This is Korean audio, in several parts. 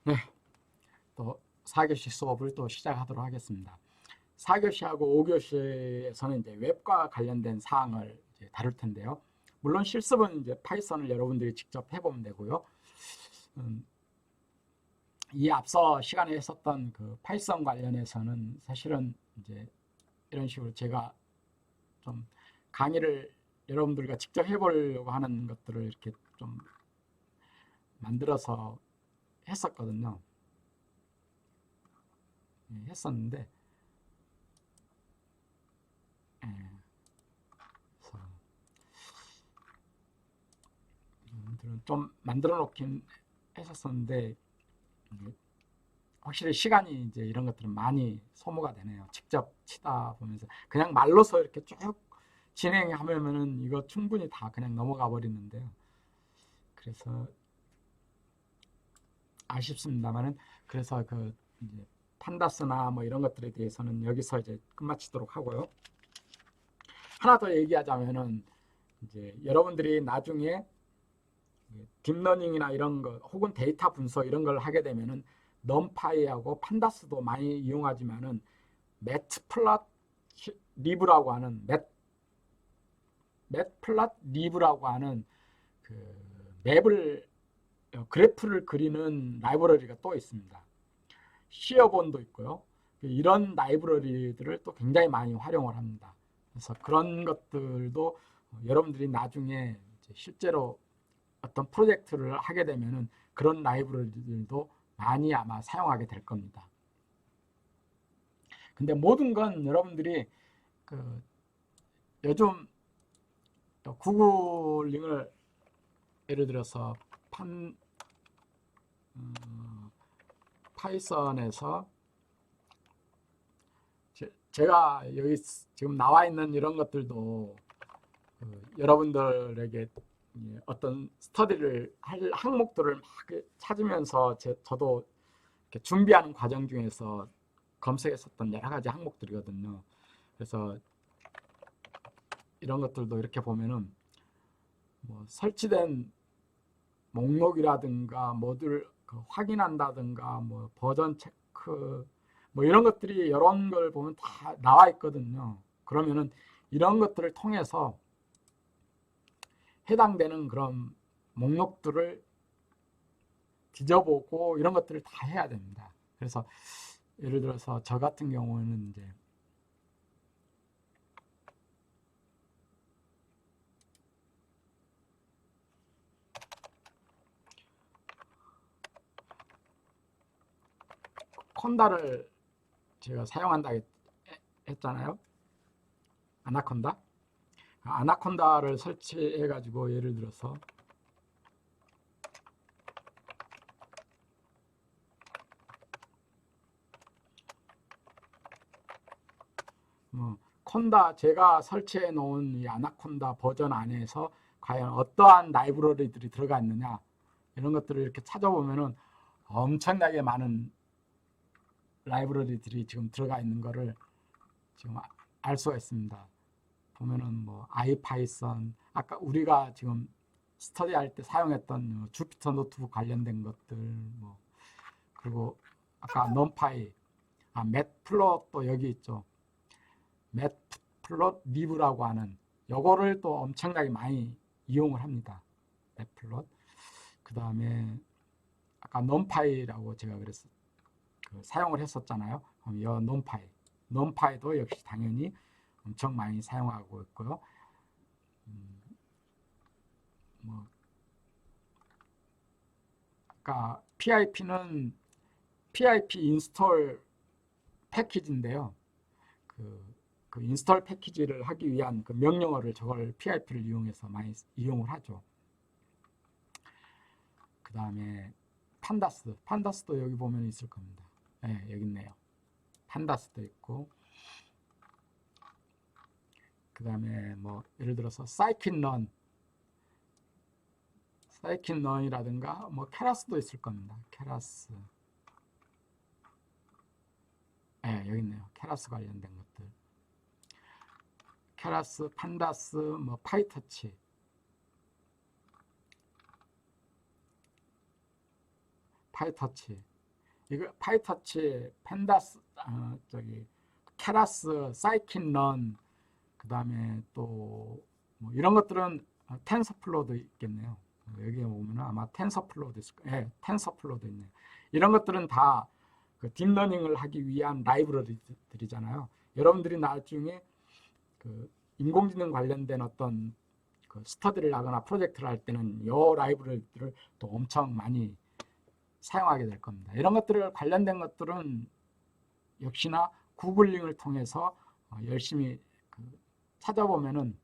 네, 또 4교시 수업을 또 시작하도록 하겠습니다. 4교시하고 5교시에서는 이제 웹과 관련된 사항을 이제 다룰 텐데요. 물론 실습은 이제 파이썬을 여러분들이 직접 해보면 되고요. 이 앞서 시간에 했었던 그 파이썬 관련해서는 사실은 이제 이런 식으로 제가 좀 강의를 여러분들과 직접 해보려고 하는 것들을 이렇게 좀 만들어서 했었거든요. 했었는데, 예, 그래서 여러분들은 좀 만들어 놓긴 했었었는데, 확실히 시간이 이제 이런 것들은 많이 소모가 되네요. 직접 치다 보면서 그냥 말로서 이렇게 쭉 진행하면은 이거 충분히 다 그냥 넘어가 버리는데요. 그래서 아쉽습니다만은 그래서 그 이제 판다스나 뭐 이런 것들에 대해서는 여기서 이제 끝마치도록 하고요. 하나 더 얘기하자면은 이제 여러분들이 나중에 딥러닝이나 이런 거 혹은 데이터 분석 이런 걸 하게 되면은 넘파이하고 판다스도 많이 이용하지만은 매트플롯리브라고 하는 매트플롯리브라고 하는 그 맵을 그래프를 그리는 라이브러리가 또 있습니다. 시어본도 있고요. 이런 라이브러리들을 또 굉장히 많이 활용을 합니다. 그래서 그런 것들도 여러분들이 나중에 실제로 어떤 프로젝트를 하게 되면은 그런 라이브러리들도 많이 아마 사용하게 될 겁니다. 근데 모든 건 여러분들이 그 요즘 구글링을 예를 들어서 파이썬에서 제가 여기 지금 나와 있는 이런 것들도 여러분들에게 어떤 스터디를 할 항목들을 막 찾으면서 저도 준비하는 과정 중에서 검색했었던 여러 가지 항목들이거든요. 그래서 이런 것들도 이렇게 보면은 뭐 설치된 목록이라든가 뭐들 확인한다든가 뭐 버전 체크 뭐 이런 것들이 이런 걸 보면 다 나와 있거든요. 그러면은 이런 것들을 통해서 해당되는 그런 목록들을 뒤져보고 이런 것들을 다 해야 됩니다. 그래서 예를 들어서 저 같은 경우는 이제 콘다를 제가 사용한다 했잖아요. 아나콘다. 아나콘다를 설치해 가지고 예를 들어서 콘다 제가 설치해 놓은 이 아나콘다 버전 안에서 과연 어떠한 라이브러리들이 들어가 있느냐 이런 것들을 이렇게 찾아보면은 엄청나게 많은 라이브러리들이 지금 들어가 있는 거를 지금 알 수가 있습니다. 보면은 뭐 아이파이썬 아까 우리가 지금 스터디할 때 사용했던 주피터 노트북 관련된 것들 뭐 그리고 아까 넘파이 맷플롯도 여기 있죠. 맷플롯리브라고 하는 요거를 또 엄청나게 많이 이용을 합니다. 맷플롯. 그 다음에 아까 넘파이라고 제가 그랬어 사용을 했었잖아요. 이 넘파이도 역시 당연히 엄청 많이 사용하고 있고요. 뭐 아까 PIP는 PIP 인스톨 패키지인데요. 그 인스톨 패키지를 하기 위한 그 명령어를 저걸 PIP를 이용해서 많이 이용을 하죠. 그 다음에 판다스도 여기 보면 있을 겁니다. 네, 여기 있네요. 판다스도 있고 그 다음에 뭐 예를 들어서 사이킨런이라든가 뭐 케라스도 있을 겁니다. 케라스 네, 여기 있네요. 케라스 관련된 것들 케라스, 판다스, 뭐 파이터치 이거 파이터치, 펜다스, 케라스, 사이킨런, 그 다음에 또 뭐 이런 것들은 텐서플로우도 있겠네요. 여기에 보면 아마 텐서플로우도 있을 거예요. 네, 텐서플로우도 있네요. 이런 것들은 다 그 딥러닝을 하기 위한 라이브러리들이잖아요. 여러분들이 나중에 그 인공지능 관련된 어떤 그 스터디를 하거나 프로젝트를 할 때는 이 라이브러리들을 또 엄청 많이 사용하게 될 겁니다. 이런 것들을 관련된 것들은 역시나 구글링을 통해서 열심히 그 찾아보면은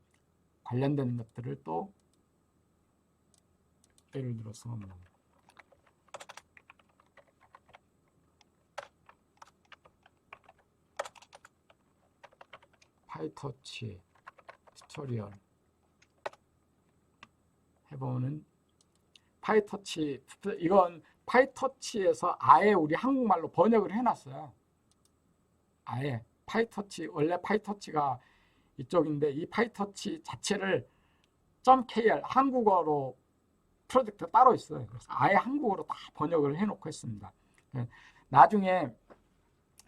관련된 것들을 또 예를 들어서 뭐 파이터치 튜토리얼 해보는 파이터치, 이건 파이터치에서 아예 우리 한국말로 번역을 해놨어요. 아예 파이터치, 원래 파이터치가 이쪽인데 이 파이터치 자체를 .kr 한국어로 프로젝트가 따로 있어요. 그래서 아예 한국어로 다 번역을 해놓고 있습니다. 나중에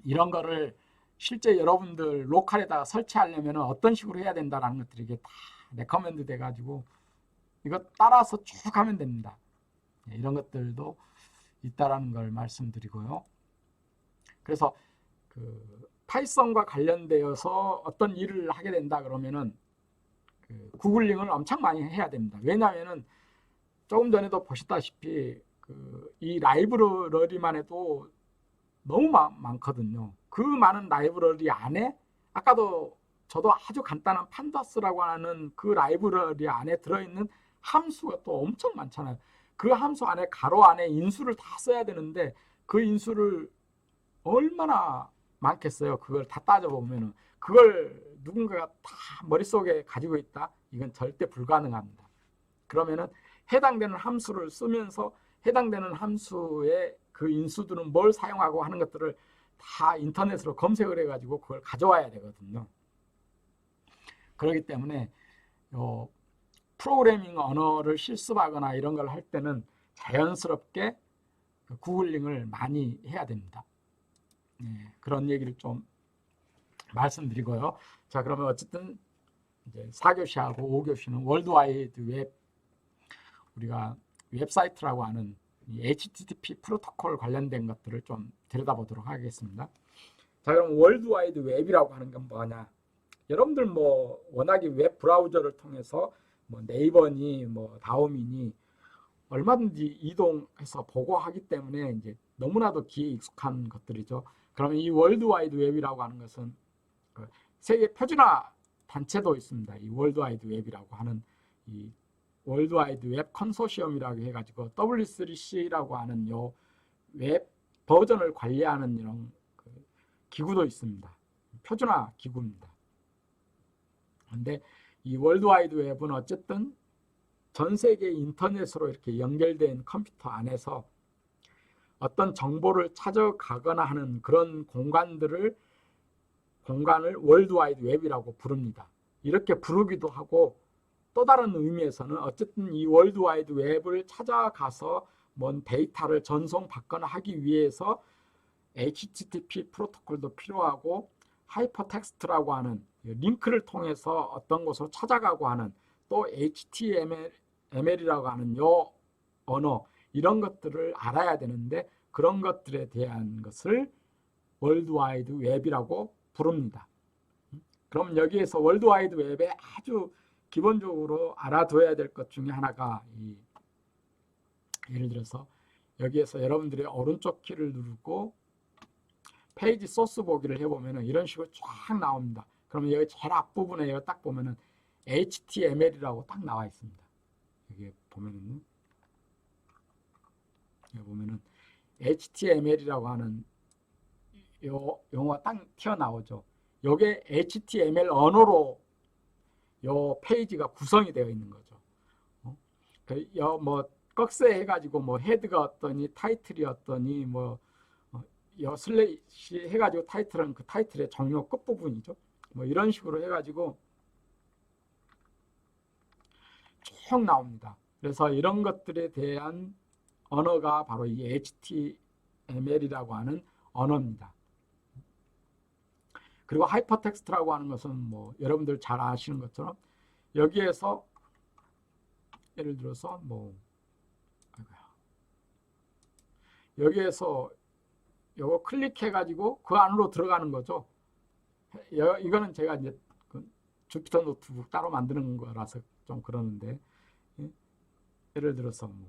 이런 거를 실제 여러분들 로컬에다가 설치하려면 어떤 식으로 해야 된다라는 것들이 이게 다 레커멘드 돼가지고 이거 따라서 쭉 하면 됩니다. 이런 것들도 있다라는 걸 말씀드리고요. 그래서 그 파이썬과 관련되어서 어떤 일을 하게 된다 그러면은 그 구글링을 엄청 많이 해야 됩니다. 왜냐하면은 조금 전에도 보셨다시피 그 이 라이브러리만 해도 너무 많거든요. 그 많은 라이브러리 안에 아까도 저도 아주 간단한 판다스라고 하는 그 라이브러리 안에 들어있는 함수가 또 엄청 많잖아요. 그 함수 안에 가로 안에 인수를 다 써야 되는데 그 인수를 얼마나 많겠어요. 그걸 다 따져보면은 그걸 누군가가 다 머릿속에 가지고 있다? 이건 절대 불가능합니다. 그러면은 해당되는 함수를 쓰면서 해당되는 함수의 그 인수들은 뭘 사용하고 하는 것들을 다 인터넷으로 검색을 해가지고 그걸 가져와야 되거든요. 그렇기 때문에 프로그래밍 언어를 실습하거나 이런 걸 할 때는 자연스럽게 구글링을 많이 해야 됩니다. 네, 그런 얘기를 좀 말씀드리고요. 자, 그러면 어쨌든 이제 4교시하고 5교시는 월드와이드 웹, 우리가 웹사이트라고 하는 HTTP 프로토콜 관련된 것들을 좀 들여다보도록 하겠습니다. 자, 그럼 월드와이드 웹이라고 하는 건 뭐냐? 여러분들 뭐 워낙에 웹 브라우저를 통해서 뭐 네이버니 뭐 다음이니 얼마든지 이동해서 보고 하기 때문에 이제 너무나도 귀에 익숙한 것들이죠. 그러면 이 월드와이드 웹이라고 하는 것은 그 세계 표준화 단체도 있습니다. 이 월드와이드 웹이라고 하는 이 월드와이드 웹 컨소시엄이라고 해가지고 W3C라고 하는 요 웹 버전을 관리하는 이런 그 기구도 있습니다. 표준화 기구입니다. 그런데 이 월드와이드 웹은 어쨌든 전 세계 인터넷으로 이렇게 연결된 컴퓨터 안에서 어떤 정보를 찾아가거나 하는 그런 공간을 월드와이드 웹이라고 부릅니다. 이렇게 부르기도 하고 또 다른 의미에서는 어쨌든 이 월드와이드 웹을 찾아가서 뭔 데이터를 전송받거나 하기 위해서 HTTP 프로토콜도 필요하고 하이퍼텍스트라고 하는 링크를 통해서 어떤 곳으로 찾아가고 하는 또 HTML이라고 하는 요 언어 이런 것들을 알아야 되는데 그런 것들에 대한 것을 월드와이드 웹이라고 부릅니다. 그럼 여기에서 월드와이드 웹에 아주 기본적으로 알아둬야 될 것 중에 하나가 예를 들어서 여기에서 여러분들이 오른쪽 키를 누르고 페이지 소스 보기를 해보면 이런 식으로 쫙 나옵니다. 그러면 여기 제일 앞부분에 여기 딱 보면은 HTML이라고 딱 나와 있습니다. 여기 보면은 HTML이라고 하는 요 용어가 딱 튀어나오죠. 요게 HTML 언어로 요 페이지가 구성이 되어 있는 거죠. 뭐 꺽쇠 해가지고 뭐 헤드가 어떠니 타이틀이 어떠니 뭐 슬래시 해가지고 타이틀은 그 타이틀의 정료 끝부분이죠. 뭐 이런 식으로 해가지고 쭉 나옵니다. 그래서 이런 것들에 대한 언어가 바로 이 HTML이라고 하는 언어입니다. 그리고 하이퍼텍스트라고 하는 것은 뭐 여러분들 잘 아시는 것처럼 여기에서 예를 들어서 뭐 여기에서 이거 클릭해 가지고 그 안으로 들어가는 거죠. 이거는 제가 이제 그 주피터 노트북 따로 만드는 거라서 좀 그러는데, 예를 들어서 뭐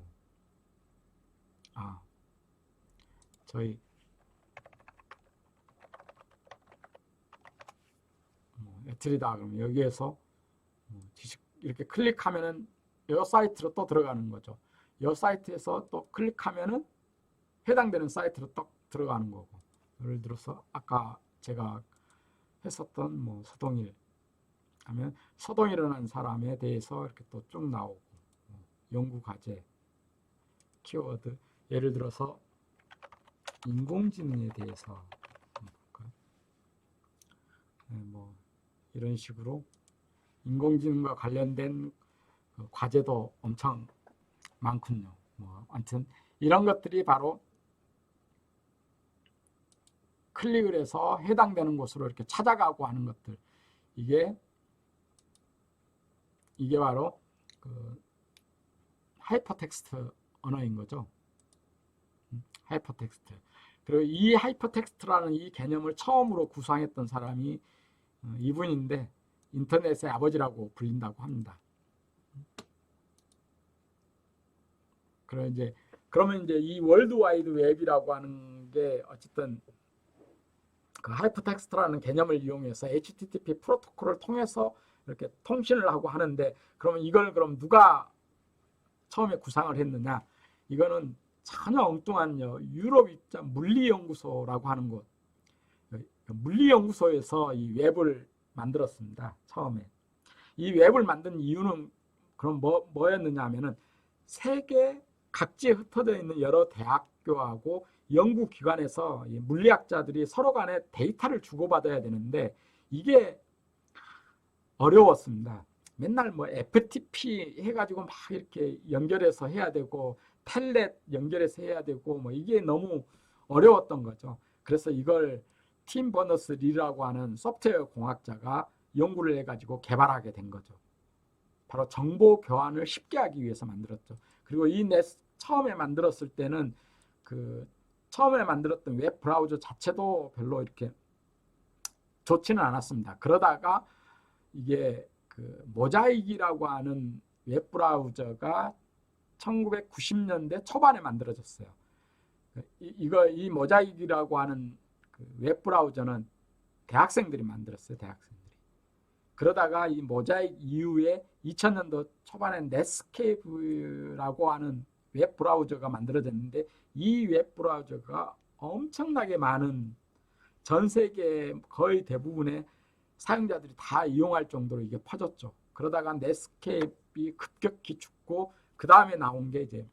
저희 애틀이다 그러면 여기에서 이렇게 클릭하면은 이 사이트로 또 들어가는 거죠. 이 사이트에서 또 클릭하면은 해당되는 사이트로 또 들어가는 거고, 예를 들어서 아까 제가 했었던 뭐 서동일 하면 서동일이라는 사람에 대해서 이렇게 또 쭉 나오고, 연구 과제 키워드, 예를 들어서 인공지능에 대해서 볼까요? 뭐 이런 식으로 인공지능과 관련된 과제도 엄청 많군요. 뭐 아무튼 이런 것들이 바로 클릭을 해서 해당되는 곳으로 이렇게 찾아가고 하는 것들, 이게 바로 그 하이퍼텍스트 언어인 거죠. 하이퍼텍스트. 그리고 이 하이퍼텍스트라는 이 개념을 처음으로 구상했던 사람이 이분인데 인터넷의 아버지라고 불린다고 합니다. 그러면 이제 이 월드와이드 웹이라고 하는 게 어쨌든 그 하이퍼텍스트라는 개념을 이용해서 HTTP 프로토콜을 통해서 이렇게 통신을 하고 하는데, 그러면 이걸 그럼 누가 처음에 구상을 했느냐? 이거는 전혀 엉뚱한 유럽 입장 물리연구소라고 하는 곳, 물리연구소에서 이 웹을 만들었습니다. 처음에 이 웹을 만든 이유는 그럼 뭐였느냐 하면은 세계 각지에 흩어져 있는 여러 대학교하고 연구기관에서 물리학자들이 서로 간에 데이터를 주고받아야 되는데 이게 어려웠습니다. 맨날 뭐 FTP 해가지고 막 이렇게 연결해서 해야 되고 텔넷 연결해서 해야 되고 뭐 이게 너무 어려웠던 거죠. 그래서 이걸 팀 버너스 리라고 하는 소프트웨어 공학자가 연구를 해가지고 개발하게 된 거죠. 바로 정보 교환을 쉽게 하기 위해서 만들었죠. 그리고 이 처음에 만들었을 때는 그 처음에 만들었던 웹 브라우저 자체도 별로 이렇게 좋지는 않았습니다. 그러다가 이게 그 모자익이라고 하는 웹 브라우저가 1990년대 초반에 만들어졌어요. 이 모자익이라고 하는 그 웹 브라우저는 대학생들이 만들었어요. 대학생들이. 그러다가 이 모자익 이후에 2000년도 초반에 넷스케이프라고 하는 웹 브라우저가 만들어졌는데 이 웹 브라우저가 엄청나게 많은 전 세계 거의 대부분의 사용자들이 다 이용할 정도로 이게 퍼졌죠. 그러다가 넷스케이프가 급격히 죽고 그 다음에 나온 게 이제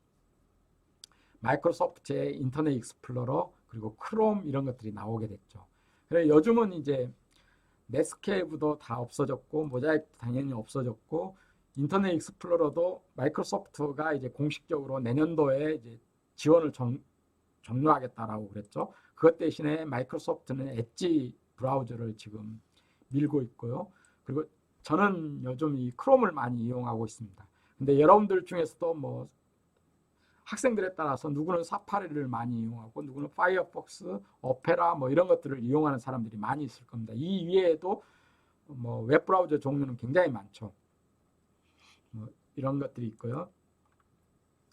마이크로소프트의 인터넷 익스플로러 그리고 크롬 이런 것들이 나오게 됐죠. 그래서 요즘은 이제 넷스케이프도 다 없어졌고 모자익도 당연히 없어졌고 인터넷 익스플로러도 마이크로소프트가 이제 공식적으로 내년도에 이제 지원을 종료하겠다라고 그랬죠. 그것 대신에 마이크로소프트는 엣지 브라우저를 지금 밀고 있고요. 그리고 저는 요즘 이 크롬을 많이 이용하고 있습니다. 근데 여러분들 중에서도 뭐 학생들에 따라서 누구는 사파리를 많이 이용하고 누구는 파이어폭스, 오페라 뭐 이런 것들을 이용하는 사람들이 많이 있을 겁니다. 이 위에도 뭐 웹브라우저 종류는 굉장히 많죠. 뭐 이런 것들이 있고요.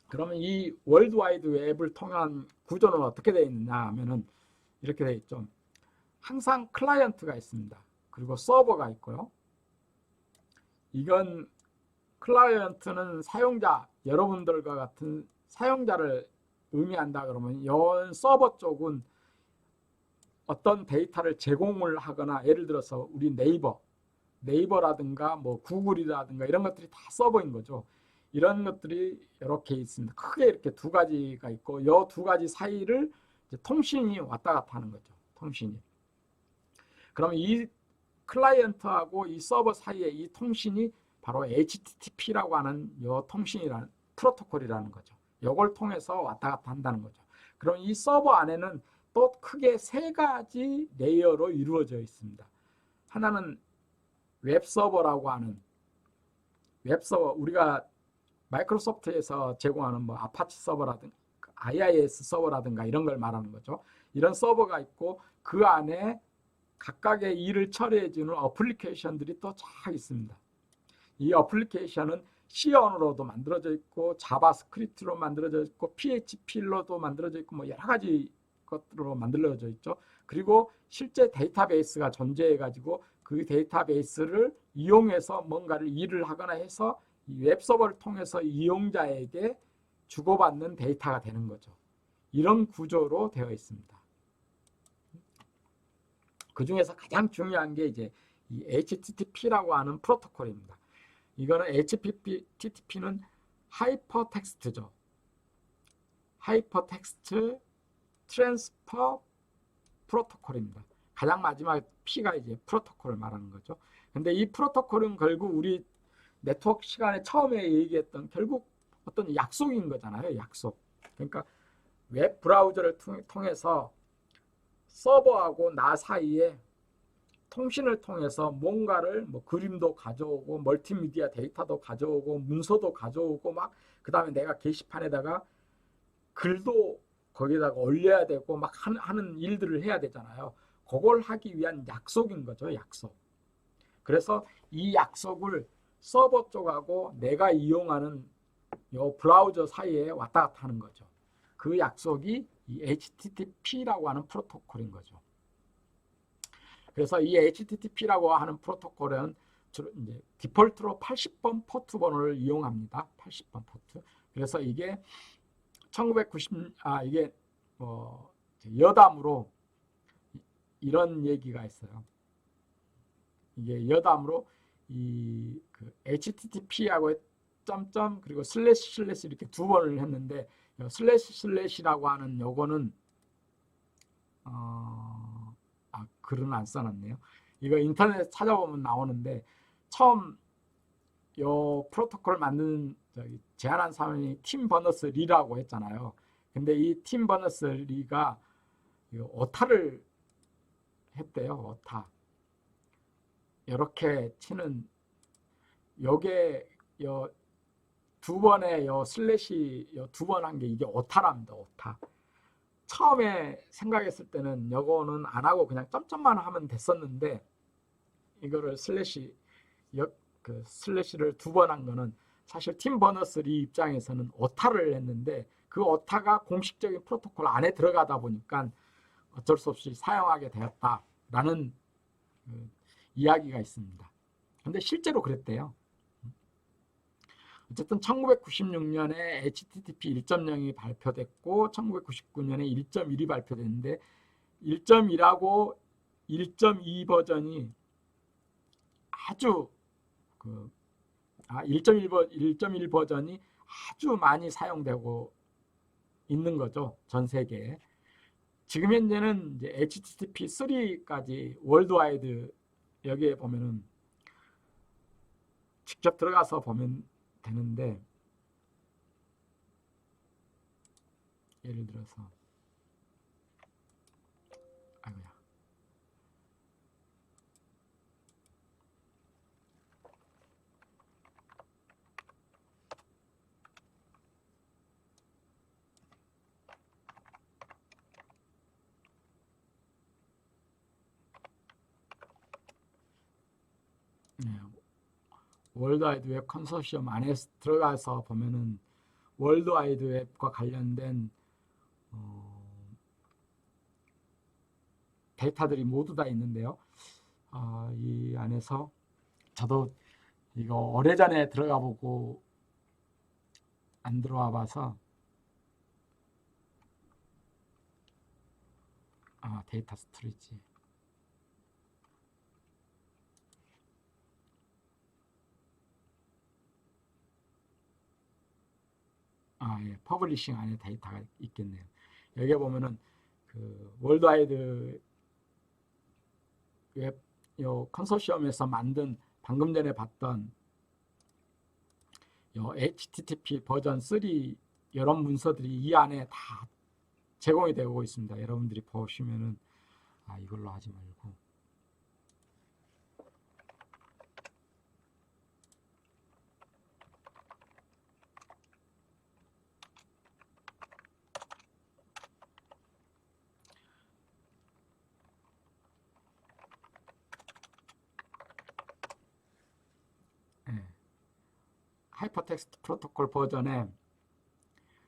그러면 이 월드와이드 웹을 통한 구조는 어떻게 되어 있느냐 하면은 이렇게 되어 있죠. 항상 클라이언트가 있습니다. 그리고 서버가 있고요. 이건 클라이언트는 사용자, 여러분들과 같은 사용자를 의미한다 그러면 이 서버 쪽은 어떤 데이터를 제공을 하거나 예를 들어서 우리 네이버라든가 뭐 구글이라든가 이런 것들이 다 서버인 거죠. 이런 것들이 이렇게 있습니다. 크게 이렇게 두 가지가 있고 이 두 가지 사이를 이제 통신이 왔다 갔다 하는 거죠. 통신이. 그러면 이 클라이언트하고 이 서버 사이의 이 통신이 바로 HTTP라고 하는 이 통신이라는 프로토콜이라는 거죠. 이걸 통해서 왔다 갔다 한다는 거죠. 그럼 이 서버 안에는 또 크게 세 가지 레이어로 이루어져 있습니다. 하나는 웹서버라고 하는 웹서버, 우리가 마이크로소프트에서 제공하는 뭐 아파치 서버라든가 IIS 서버라든가 이런 걸 말하는 거죠. 이런 서버가 있고 그 안에 각각의 일을 처리해주는 어플리케이션들이 또 쫙 있습니다. 이 어플리케이션은 C 언어로도 만들어져 있고 자바스크립트로 만들어져 있고 PHP로도 만들어져 있고 뭐 여러 가지 것으로 만들어져 있죠. 그리고 실제 데이터베이스가 존재해 가지고 그 데이터베이스를 이용해서 뭔가를 일을 하거나 해서 이 웹서버를 통해서 이용자에게 주고받는 데이터가 되는 거죠. 이런 구조로 되어 있습니다. 그 중에서 가장 중요한 게 이제 이 HTTP라고 하는 프로토콜입니다. 이거는 HTTP는 하이퍼텍스트죠. 하이퍼텍스트 트랜스퍼 프로토콜입니다. 가장 마지막 P가 이제 프로토콜을 말하는 거죠. 근데 이 프로토콜은 결국 우리 네트워크 시간에 처음에 얘기했던 결국 어떤 약속인 거잖아요. 약속. 그러니까 웹 브라우저를 통해서 서버하고 나 사이에 통신을 통해서 뭔가를 뭐 그림도 가져오고 멀티미디어 데이터도 가져오고 문서도 가져오고 막 그다음에 내가 게시판에다가 글도 거기다가 올려야 되고 막 하는 일들을 해야 되잖아요. 그걸 하기 위한 약속인 거죠. 약속. 그래서 이 약속을 서버 쪽하고 내가 이용하는 요 브라우저 사이에 왔다 갔다 하는 거죠. 그 약속이 이 HTTP라고 하는 프로토콜인 거죠. 그래서 이 HTTP라고 하는 프로토콜은 주로 이제 디폴트로 80번 포트 번호를 이용합니다. 80번 포트. 그래서 이게 이게 여담으로 이런 얘기가 있어요. 이게 여담으로 이 그 HTTP하고 점점 그리고 슬래시 이렇게 두 번을 했는데 슬래시라고 하는 요거는 글은 안 써놨네요. 이거 인터넷에 찾아보면 나오는데 처음 요 프로토콜 만드는 제안한 사람이 팀 버너스 리라고 했잖아요. 근데 이 팀 버너스 리가 오타를 했대요. 오타. 이렇게 치는 요게 두 번의 슬래시 두 번 한 게 이게 오타랍니다. 오타. 처음에 생각했을 때는 요거는 안 하고 그냥 점점만 하면 됐었는데 이거를 슬래시를 두 번 한 거는 사실 팀 버너스리 입장에서는 오타를 했는데 그 오타가 공식적인 프로토콜 안에 들어가다 보니까 어쩔 수 없이 사용하게 되었다라는 이야기가 있습니다. 근데 실제로 그랬대요. 어쨌든 1996년에 HTTP 1.0이 발표됐고 1999년에 1.1이 발표됐는데 1.1하고 1.2 버전이 아주 1.1 버전이 아주 많이 사용되고 있는 거죠. 전 세계에. 지금 현재는 이제 HTTP 3까지 월드와이드 여기에 보면은 직접 들어가서 보면 되는데 예를 들어서 아이고야. 네. 월드와이드 웹 컨소시엄 안에 들어가서 보면은 월드와이드 웹과 관련된 데이터들이 모두 다 있는데요. 이 안에서 저도 이거 오래전에 들어가 보고 안 들어와 봐서 데이터 스토리지. 예, 퍼블리싱 안에 데이터가 있겠네요. 여기 보면은 그 월드와이드 웹 컨소시엄에서 만든 방금 전에 봤던 HTTP 버전 3 이런 문서들이 이 안에 다 제공이 되고 있습니다. 여러분들이 보시면은 이걸로 하지 말고 하이퍼텍스트 프로토콜 버전에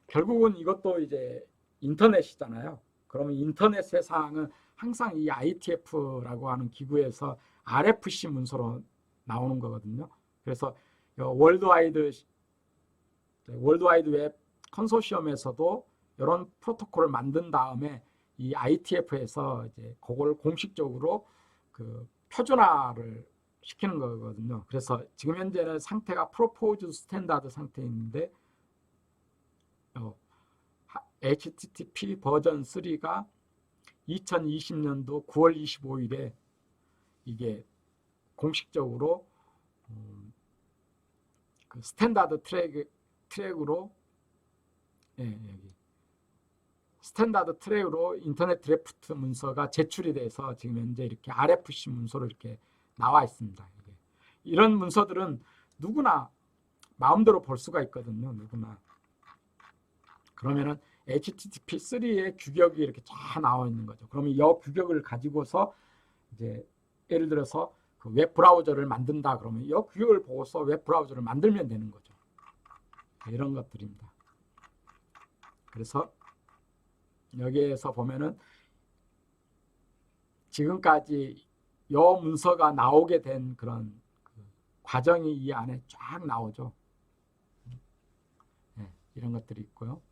결국은 이것도 이제 인터넷이잖아요. 그러면 인터넷 세상은 항상 이 IETF라고 하는 기구에서 RFC 문서로 나오는 거거든요. 그래서 월드와이드 웹 컨소시엄에서도 이런 프로토콜을 만든 다음에 이 IETF에서 이제 그걸 공식적으로 그 표준화를 시키는 거거든요. 그래서 지금 현재는 상태가 프로포즈 스탠다드 상태인데 HTTP 버전 3가 2020년도 9월 25일에 이게 공식적으로 그 스탠다드 트랙으로 여기 스탠다드 트랙으로 인터넷 드래프트 문서가 제출이 돼서 지금 현재 이렇게 RFC 문서로 이렇게 나와 있습니다. 이런 문서들은 누구나 마음대로 볼 수가 있거든요. 누구나. 그러면은 HTTP3의 규격이 이렇게 쫙 나와 있는 거죠. 그러면 이 규격을 가지고서 이제 예를 들어서 그 웹 브라우저를 만든다 그러면 이 규격을 보고서 웹 브라우저를 만들면 되는 거죠. 이런 것들입니다. 그래서 여기에서 보면은 지금까지 이 문서가 나오게 된 그런 과정이 이 안에 쫙 나오죠. 이런 것들이 있고요.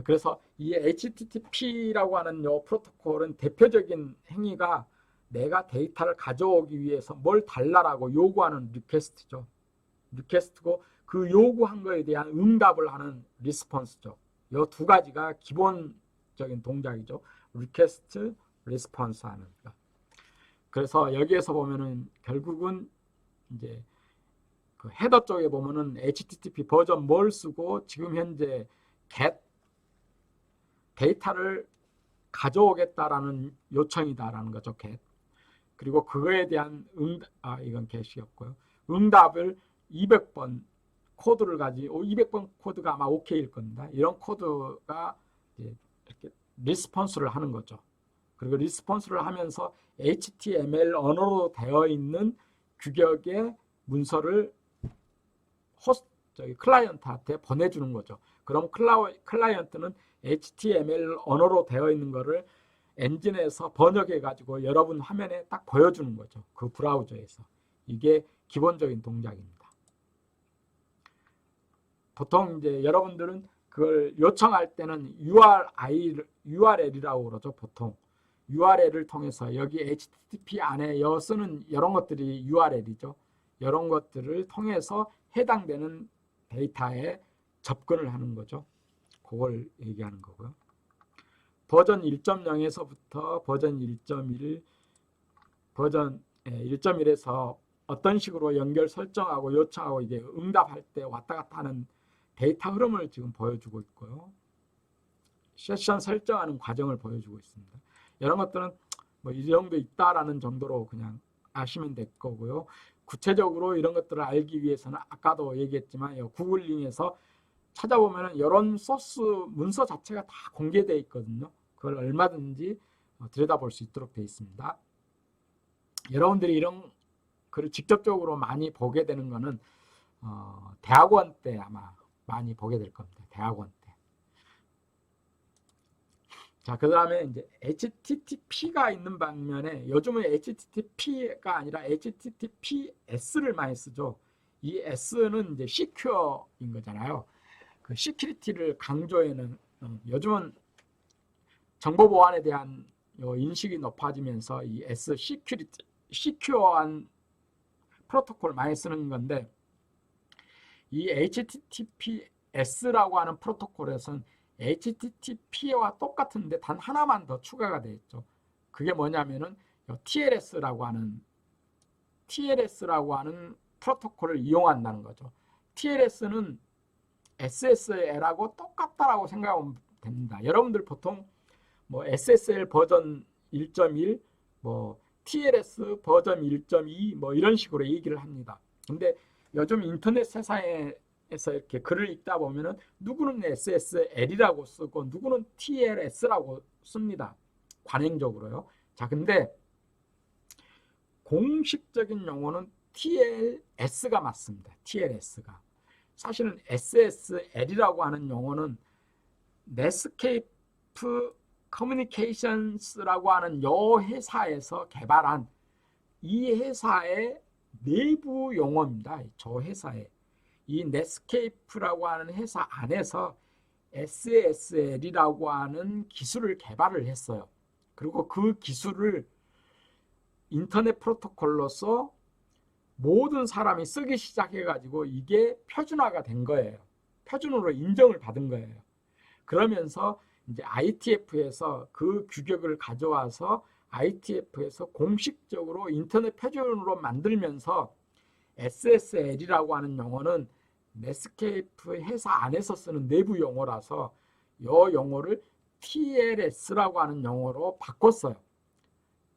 그래서 이 HTTP라고 하는 이 프로토콜은 대표적인 행위가 내가 데이터를 가져오기 위해서 뭘 달라라고 요구하는 리퀘스트죠. 리퀘스트고 그 요구한 거에 대한 응답을 하는 리스폰스죠. 이 두 가지가 기본적인 동작이죠. 리퀘스트, 리스폰스 하는 거. 그래서 여기에서 보면은 결국은 이제 그 헤더 쪽에 보면은 HTTP 버전 뭘 쓰고 지금 현재 get 데이터를 가져오겠다라는 요청이다라는 거죠. get. 그리고 그거에 대한 이건 get이었고요. 응답을 200번 코드를 가지고 200번 코드가 아마 OK일 겁니다. 이런 코드가 이렇게 리스폰스를 하는 거죠. 그리고 리스폰스를 하면서 HTML 언어로 되어 있는 규격의 문서를 클라이언트한테 보내주는 거죠. 그럼 클라이언트는 HTML 언어로 되어 있는 거를 엔진에서 번역해 가지고 여러분 화면에 딱 보여주는 거죠. 그 브라우저에서. 이게 기본적인 동작입니다. 보통 이제 여러분들은 그걸 요청할 때는 URL이라고 그러죠. 보통 URL을 통해서 여기 HTTP 안에 쓰는 이런 것들이 URL이죠. 이런 것들을 통해서 해당되는 데이터에 접근을 하는 거죠. 그걸 얘기하는 거고요. 버전 1.0에서부터 버전 1.1, 버전 1.1에서 어떤 식으로 연결 설정하고 요청하고 이제 응답할 때 왔다 갔다 하는 데이터 흐름을 지금 보여주고 있고요. 세션 설정하는 과정을 보여주고 있습니다. 이런 것들은 뭐 이 정도 있다라는 정도로 그냥 아시면 될 거고요. 구체적으로 이런 것들을 알기 위해서는 아까도 얘기했지만 구글링에서 찾아보면 이런 소스 문서 자체가 다 공개되어 있거든요. 그걸 얼마든지 들여다볼 수 있도록 되어 있습니다. 여러분들이 이런 글을 직접적으로 많이 보게 되는 거는 대학원 때 아마 많이 보게 될 겁니다. 대학원 때. 자, 그 다음에 이제 HTTP가 있는 반면에 요즘은 HTTP가 아니라 HTTPS를 많이 쓰죠. 이 S는 이제 시큐어인 거잖아요. 그 시큐리티를 강조하는 요즘은 정보 보안에 대한 인식이 높아지면서 이 S 시큐어한 프로토콜을 많이 쓰는 건데 이 HTTPS라고 하는 프로토콜에서는 HTTP와 똑같은데 단 하나만 더 추가가 되어 있죠. 그게 뭐냐면은 TLS라고 하는 프로토콜을 이용한다는 거죠. TLS는 SSL하고 똑같다라고 생각하면 됩니다. 여러분들 보통 뭐 SSL 버전 1.1, 뭐 TLS 버전 1.2 뭐 이런 식으로 얘기를 합니다. 근데 요즘 인터넷 세상에서 이렇게 글을 읽다 보면은 누구는 SSL이라고 쓰고 누구는 TLS라고 씁니다. 관행적으로요. 자, 근데 공식적인 용어는 TLS가 맞습니다. TLS가. 사실은 SSL이라고 하는 용어는 넷스케이프 커뮤니케이션스라고 하는 요 회사에서 개발한 이 회사의 내부 용어입니다. 저 회사의 이 넷스케이프라고 하는 회사 안에서 SSL이라고 하는 기술을 개발을 했어요. 그리고 그 기술을 인터넷 프로토콜로서 모든 사람이 쓰기 시작해가지고 이게 표준화가 된 거예요. 표준으로 인정을 받은 거예요. 그러면서 이제 IETF에서 그 규격을 가져와서 IETF에서 공식적으로 인터넷 표준으로 만들면서 SSL이라고 하는 용어는 넷스케이프 회사 안에서 쓰는 내부 용어라서 이 용어를 TLS라고 하는 용어로 바꿨어요.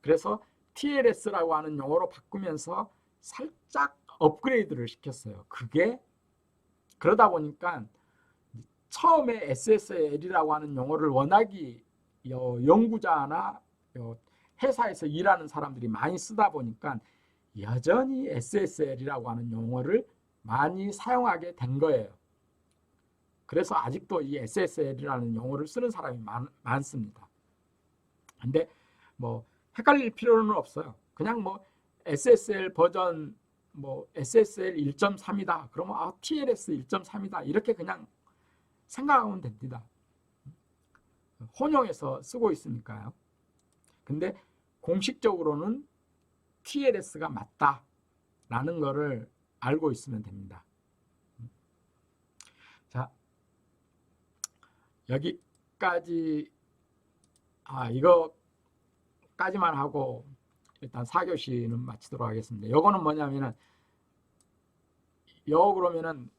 그래서 TLS라고 하는 용어로 바꾸면서 살짝 업그레이드를 시켰어요. 그게 그러다 보니까 처음에 SSL이라고 하는 용어를 워낙이 연구자나 회사에서 일하는 사람들이 많이 쓰다 보니까 여전히 SSL이라고 하는 용어를 많이 사용하게 된 거예요. 그래서 아직도 이 SSL이라는 용어를 쓰는 사람이 많습니다. 근데 뭐 헷갈릴 필요는 없어요. 그냥 뭐 SSL 버전 뭐 SSL 1.3이다. 그러면 TLS 1.3이다. 이렇게 그냥 생각하면 됩니다. 혼용해서 쓰고 있으니까요. 근데 공식적으로는 TLS가 맞다라는 거를 알고 있으면 됩니다. 자, 여기까지 이거까지만 하고 일단 4교시는 마치도록 하겠습니다. 요거는 뭐냐면은 그러면은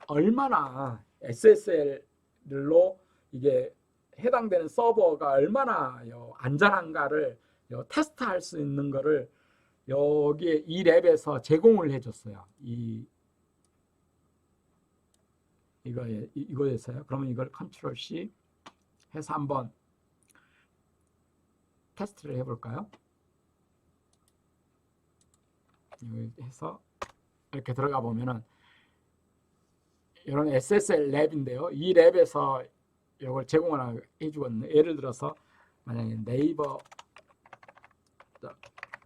얼마나 SSL로 이게 해당되는 서버가 얼마나 안전한가를 테스트할 수 있는 거를 여기에 이 랩에서 제공을 해줬어요. 이거에서요. 그러면 이걸 컨트롤 C 해서 한번 테스트를 해볼까요? 여기 해서 이렇게 들어가 보면은 이런 SSL 랩인데요. 이 랩에서 이걸 제공을 해주거든요. 예를 들어서 만약에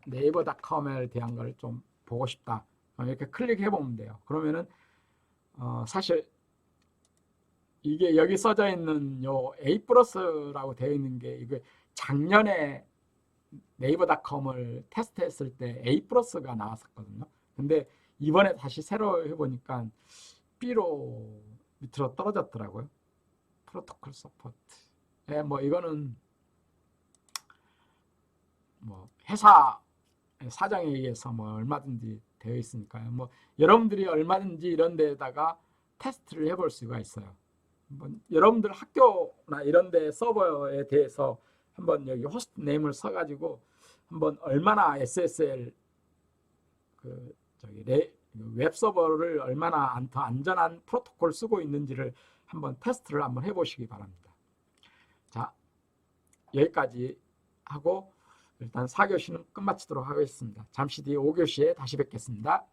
네이버닷컴에 대한 걸 좀 보고 싶다. 이렇게 클릭해 보면 돼요. 그러면은 사실 이게 여기 써져 있는 요 A+라고 되어 있는 게 이게 작년에 네이버닷컴을 테스트했을 때 A+가 나왔었거든요. 근데 이번에 다시 새로 해보니까 B로 밑으로 떨어졌더라고요. 프로토콜 서포트. 뭐 이거는 뭐 회사 사정에 의해서 뭐 얼마든지 되어 있으니까요. 뭐 여러분들이 얼마든지 이런 데다가 테스트를 해볼 수가 있어요. 여러분들 학교나 이런 데 서버에 대해서 한번 여기 호스트 네임을 써가지고 한번 얼마나 SSL 웹 서버를 얼마나 더 안전한 프로토콜 쓰고 있는지를 한번 테스트를 한번 해보시기 바랍니다. 자, 여기까지 하고 일단 4교시는 끝마치도록 하겠습니다. 잠시 뒤에 5교시에 다시 뵙겠습니다.